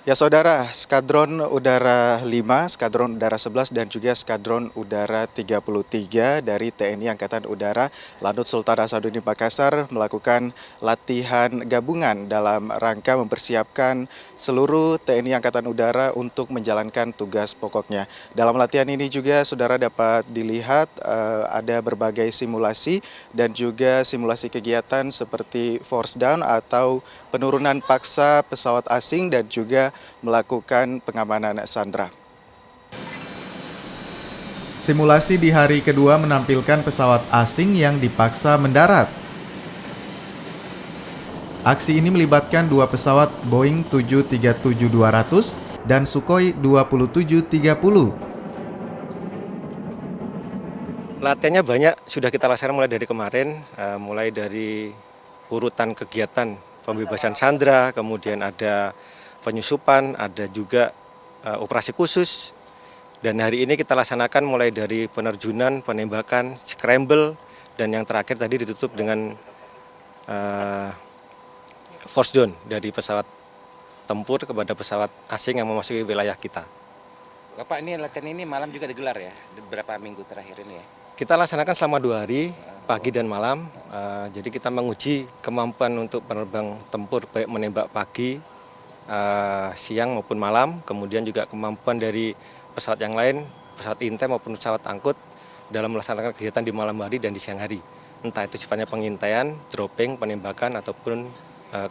Ya saudara, Skadron Udara 5, Skadron Udara 11, dan juga Skadron Udara 33 dari TNI Angkatan Udara Lanut Sultan Hasanuddin Makassar melakukan latihan gabungan dalam rangka mempersiapkan seluruh TNI Angkatan Udara untuk menjalankan tugas pokoknya. Dalam latihan ini juga saudara dapat dilihat ada berbagai simulasi dan juga simulasi kegiatan seperti force down atau penurunan paksa pesawat asing dan juga melakukan pengamanan sandera. Simulasi di hari kedua menampilkan pesawat asing yang dipaksa mendarat. Aksi ini melibatkan dua pesawat Boeing 737-200 dan Sukhoi 2730. Latihannya banyak, sudah kita laksanakan mulai dari kemarin, mulai dari urutan kegiatan pembebasan sandera, kemudian ada penyusupan, ada juga operasi khusus. Dan hari ini kita laksanakan mulai dari penerjunan, penembakan, scramble, dan yang terakhir tadi ditutup dengan force down dari pesawat tempur kepada pesawat asing yang memasuki wilayah kita. Bapak, ini latihan ini malam juga digelar ya, beberapa minggu terakhir ini ya? Kita laksanakan selama 2 hari, pagi dan malam. Jadi kita menguji kemampuan untuk penerbang tempur, baik menembak pagi, siang maupun malam. Kemudian juga kemampuan dari pesawat yang lain, pesawat intai maupun pesawat angkut dalam melaksanakan kegiatan di malam hari dan di siang hari. Entah itu sifatnya pengintaian, dropping, penembakan, ataupun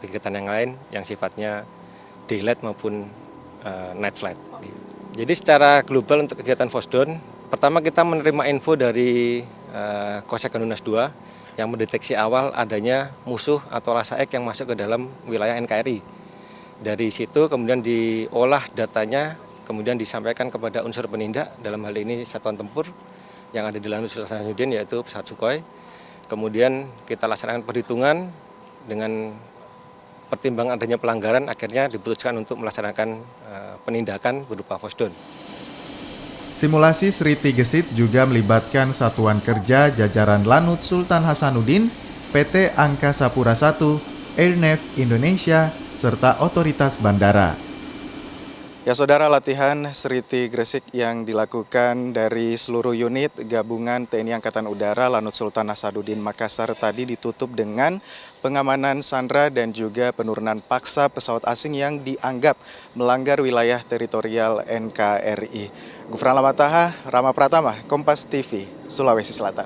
kegiatan yang lain yang sifatnya daylight maupun night flight. Jadi secara global untuk kegiatan force down, pertama kita menerima info dari Kosek Ganunas II yang mendeteksi awal adanya musuh atau Lasaek yang masuk ke dalam wilayah NKRI. Dari situ kemudian diolah datanya, kemudian disampaikan kepada unsur penindak, dalam hal ini satuan tempur yang ada di Lanut Sultan Hasanuddin yaitu pesawat Sukhoi. Kemudian kita laksanakan perhitungan dengan pertimbangan adanya pelanggaran, akhirnya diputuskan untuk melaksanakan penindakan berupa force down. Simulasi Sri Tigesit juga melibatkan satuan kerja jajaran Lanut Sultan Hasanuddin, PT Angkasa Pura I, Airnav Indonesia, serta otoritas bandara. Ya saudara, latihan Sriti Gresik yang dilakukan dari seluruh unit gabungan TNI Angkatan Udara Lanut Sultan Hasanuddin Makassar tadi ditutup dengan pengamanan sandera dan juga penurunan paksa pesawat asing yang dianggap melanggar wilayah teritorial NKRI. Gufran Lamataha, Rama Pratama, Kompas TV, Sulawesi Selatan.